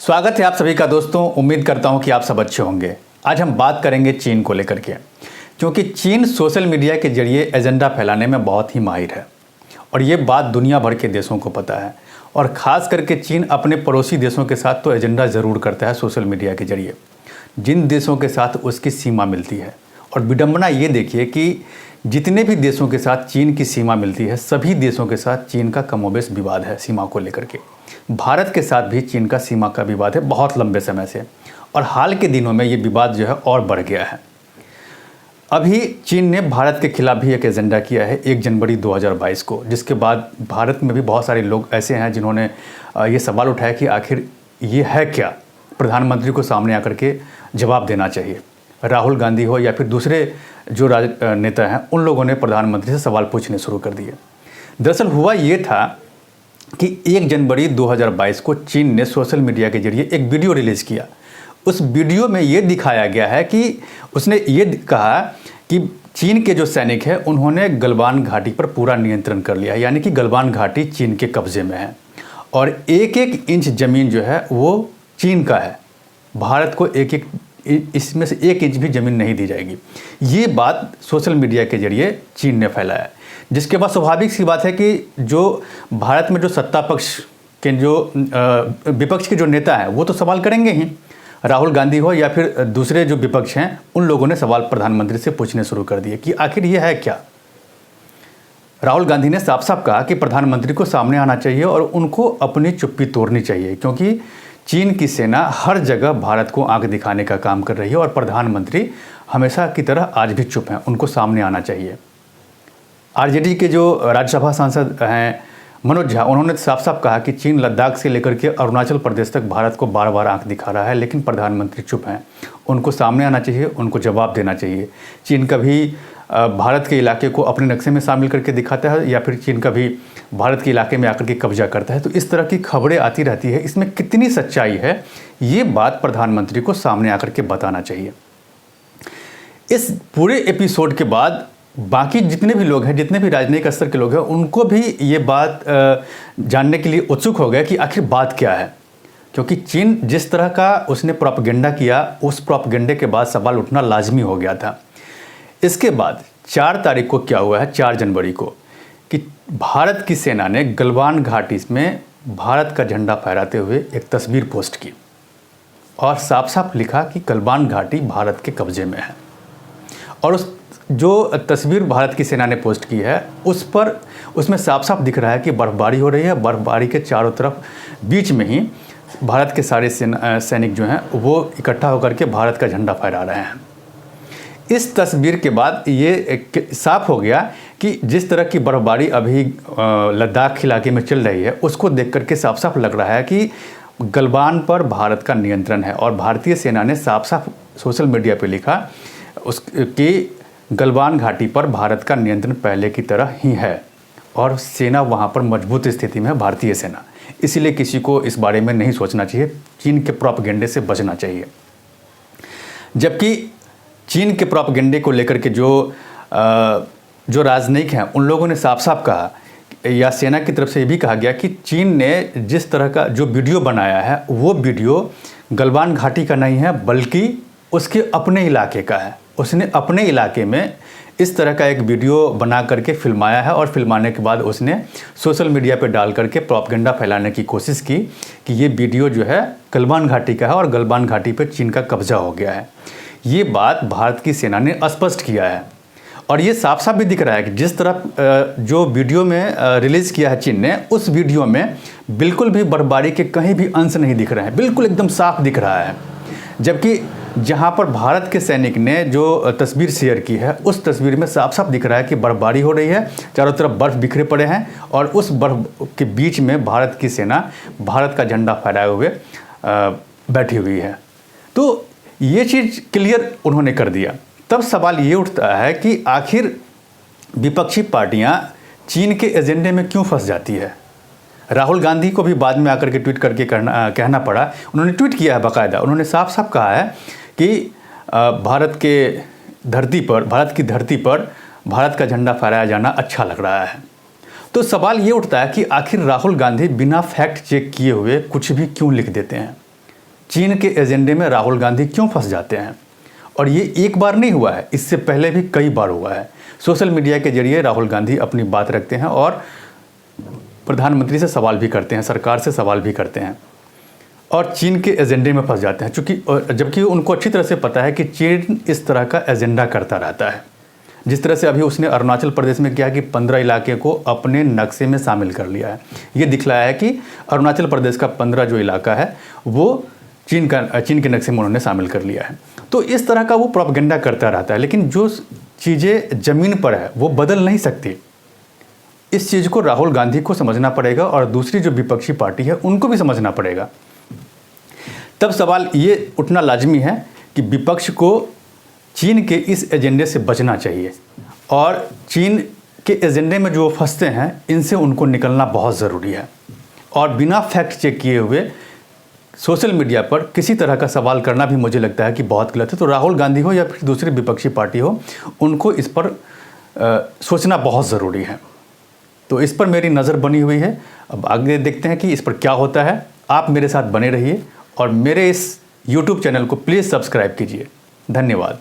स्वागत है आप सभी का दोस्तों। उम्मीद करता हूं कि आप सब अच्छे होंगे। आज हम बात करेंगे चीन को लेकर के, क्योंकि चीन सोशल मीडिया के जरिए एजेंडा फैलाने में बहुत ही माहिर है और ये बात दुनिया भर के देशों को पता है। और ख़ास करके चीन अपने पड़ोसी देशों के साथ तो एजेंडा ज़रूर करता है सोशल मीडिया के जरिए, जिन देशों के साथ उसकी सीमा मिलती है। और विडंबना ये देखिए कि जितने भी देशों के साथ चीन की सीमा मिलती है, सभी देशों के साथ चीन का कमोबेश विवाद है सीमा को लेकर के। भारत के साथ भी चीन का सीमा का विवाद है बहुत लंबे समय से, और हाल के दिनों में ये विवाद जो है और बढ़ गया है। अभी चीन ने भारत के खिलाफ भी एक एजेंडा किया है 1 जनवरी 2022 को, जिसके बाद भारत में भी बहुत सारे लोग ऐसे हैं जिन्होंने ये सवाल उठाया कि आखिर ये है क्या। प्रधानमंत्री को सामने आकर के जवाब देना चाहिए। राहुल गांधी हो या फिर दूसरे जो नेता हैं, उन लोगों ने प्रधानमंत्री से सवाल पूछने शुरू कर दिए। दरअसल हुआ ये था कि 1 जनवरी 2022 को चीन ने सोशल मीडिया के जरिए एक वीडियो रिलीज़ किया। उस वीडियो में ये दिखाया गया है कि उसने ये कहा कि चीन के जो सैनिक हैं उन्होंने गलवान घाटी पर पूरा नियंत्रण कर लिया है, यानी कि गलवान घाटी चीन के कब्जे में है और एक एक इंच ज़मीन जो है वो चीन का है। भारत को एक एक इसमें से 1 इंच भी ज़मीन नहीं दी जाएगी। ये बात सोशल मीडिया के जरिए चीन ने फैलाया, जिसके बाद स्वाभाविक सी बात है कि जो भारत में जो सत्ता पक्ष के जो विपक्ष के जो नेता हैं वो तो सवाल करेंगे ही। राहुल गांधी हो या फिर दूसरे जो विपक्ष हैं, उन लोगों ने सवाल प्रधानमंत्री से पूछने शुरू कर दिए कि आखिर ये है क्या। राहुल गांधी ने साफ साफ कहा कि प्रधानमंत्री को सामने आना चाहिए और उनको अपनी चुप्पी तोड़नी चाहिए, क्योंकि चीन की सेना हर जगह भारत को आंख दिखाने का काम कर रही है और प्रधानमंत्री हमेशा की तरह आज भी चुप हैं, उनको सामने आना चाहिए। आरजेडी के जो राज्यसभा सांसद हैं मनोज झा, उन्होंने साफ साफ कहा कि चीन लद्दाख से लेकर के अरुणाचल प्रदेश तक भारत को बार बार आंख दिखा रहा है, लेकिन प्रधानमंत्री चुप हैं, उनको सामने आना चाहिए, उनको जवाब देना चाहिए। चीन कभी भारत के इलाके को अपने नक्शे में शामिल करके दिखाता है या फिर चीन कभी भारत के इलाके में आकर के कब्जा करता है। तो इस तरह की खबरें आती रहती है, इसमें कितनी सच्चाई है ये बात प्रधानमंत्री को सामने आकर के बताना चाहिए। इस पूरे एपिसोड के बाद बाकी जितने भी लोग हैं, जितने भी राजनयिक स्तर के लोग हैं, उनको भी ये बात जानने के लिए उत्सुक हो गए कि आखिर बात क्या है। क्योंकि चीन जिस तरह का उसने प्रोपेगेंडा किया, उस प्रोपेगेंडे के बाद सवाल उठना लाजमी हो गया था। इसके बाद 4 तारीख को क्या हुआ है, 4 जनवरी को, कि भारत की सेना ने गलवान घाटी में भारत का झंडा फहराते हुए एक तस्वीर पोस्ट की और साफ साफ लिखा कि गलवान घाटी भारत के कब्जे में है। और उस जो तस्वीर भारत की सेना ने पोस्ट की है उसमें साफ साफ दिख रहा है कि बर्फबारी हो रही है। बर्फबारी के चारों तरफ बीच में ही भारत के सारे सैनिक जो हैं वो इकट्ठा होकर के भारत का झंडा फहरा रहे हैं। इस तस्वीर के बाद ये साफ हो गया कि जिस तरह की बर्फबारी अभी लद्दाख इलाके में चल रही है, उसको देख करके साफ साफ लग रहा है कि गलवान पर भारत का नियंत्रण है। और भारतीय सेना ने साफ साफ सोशल मीडिया पर लिखा कि गलवान घाटी पर भारत का नियंत्रण पहले की तरह ही है और सेना वहाँ पर मजबूत स्थिति में है, भारतीय सेना। इसीलिए किसी को इस बारे में नहीं सोचना चाहिए, चीन के प्रोपेगेंडे से बचना चाहिए। जबकि चीन के प्रोपेगेंडे को लेकर के जो राजनयिक हैं, उन लोगों ने साफ साफ कहा, या सेना की तरफ से ये भी कहा गया कि चीन ने जिस तरह का जो वीडियो बनाया है वो वीडियो गलवान घाटी का नहीं है, बल्कि उसके अपने इलाके का है। उसने अपने इलाके में इस तरह का एक वीडियो बना करके फिल्माया है और फिल्माने के बाद उसने सोशल मीडिया पर डाल करके प्रोपेगेंडा फैलाने की कोशिश की कि ये वीडियो जो है गलवान घाटी का है और गलवान घाटी पर चीन का कब्जा हो गया है। ये बात भारत की सेना ने स्पष्ट किया है और ये साफ साफ भी दिख रहा है कि जिस तरह जो वीडियो में रिलीज़ किया है चीन ने, उस वीडियो में बिल्कुल भी बर्फबारी के कहीं भी अंश नहीं दिख रहे हैं, बिल्कुल एकदम साफ दिख रहा है। जबकि जहां पर भारत के सैनिक ने जो तस्वीर शेयर की है, उस तस्वीर में साफ साफ दिख रहा है कि बर्फबारी हो रही है, चारों तरफ बर्फ़ बिखरे पड़े हैं और उस बर्फ़ के बीच में भारत की सेना भारत का झंडा फहराए हुए बैठी हुई है। तो ये चीज़ क्लियर उन्होंने कर दिया। तब सवाल ये उठता है कि आखिर विपक्षी पार्टियां चीन के एजेंडे में क्यों फंस जाती है। राहुल गांधी को भी बाद में आकर के ट्वीट करके कहना पड़ा। उन्होंने ट्वीट किया है बाकायदा, उन्होंने साफ साफ कहा है कि भारत की धरती पर भारत का झंडा फहराया जाना अच्छा लग रहा है। तो सवाल ये उठता है कि आखिर राहुल गांधी बिना फैक्ट चेक किए हुए कुछ भी क्यों लिख देते हैं। चीन के एजेंडे में राहुल गांधी क्यों फंस जाते हैं। और ये एक बार नहीं हुआ है, इससे पहले भी कई बार हुआ है। सोशल मीडिया के जरिए राहुल गांधी अपनी बात रखते हैं और प्रधानमंत्री से सवाल भी करते हैं, सरकार से सवाल भी करते हैं और चीन के एजेंडे में फंस जाते हैं, चूँकि जबकि उनको अच्छी तरह से पता है कि चीन इस तरह का एजेंडा करता रहता है। जिस तरह से अभी उसने अरुणाचल प्रदेश में किया कि 15 इलाके को अपने नक्शे में शामिल कर लिया है। ये दिखलाया है कि अरुणाचल प्रदेश का 15 जो इलाका है वो चीन के नक्शे में उन्होंने शामिल कर लिया है। तो इस तरह का वो प्रोपेगेंडा करता रहता है, लेकिन जो चीज़ें ज़मीन पर है वो बदल नहीं सकती। इस चीज़ को राहुल गांधी को समझना पड़ेगा और दूसरी जो विपक्षी पार्टी है उनको भी समझना पड़ेगा। तब सवाल ये उठना लाजमी है कि विपक्ष को चीन के इस एजेंडे से बचना चाहिए और चीन के एजेंडे में जो फंसते हैं इनसे उनको निकलना बहुत ज़रूरी है। और बिना फैक्ट चेक किए हुए सोशल मीडिया पर किसी तरह का सवाल करना भी मुझे लगता है कि बहुत गलत है। तो राहुल गांधी हो या फिर दूसरी विपक्षी पार्टी हो, उनको इस पर सोचना बहुत ज़रूरी है। तो इस पर मेरी नज़र बनी हुई है। अब आगे देखते हैं कि इस पर क्या होता है। आप मेरे साथ बने रहिए और मेरे इस YouTube चैनल को प्लीज़ सब्सक्राइब कीजिए। धन्यवाद।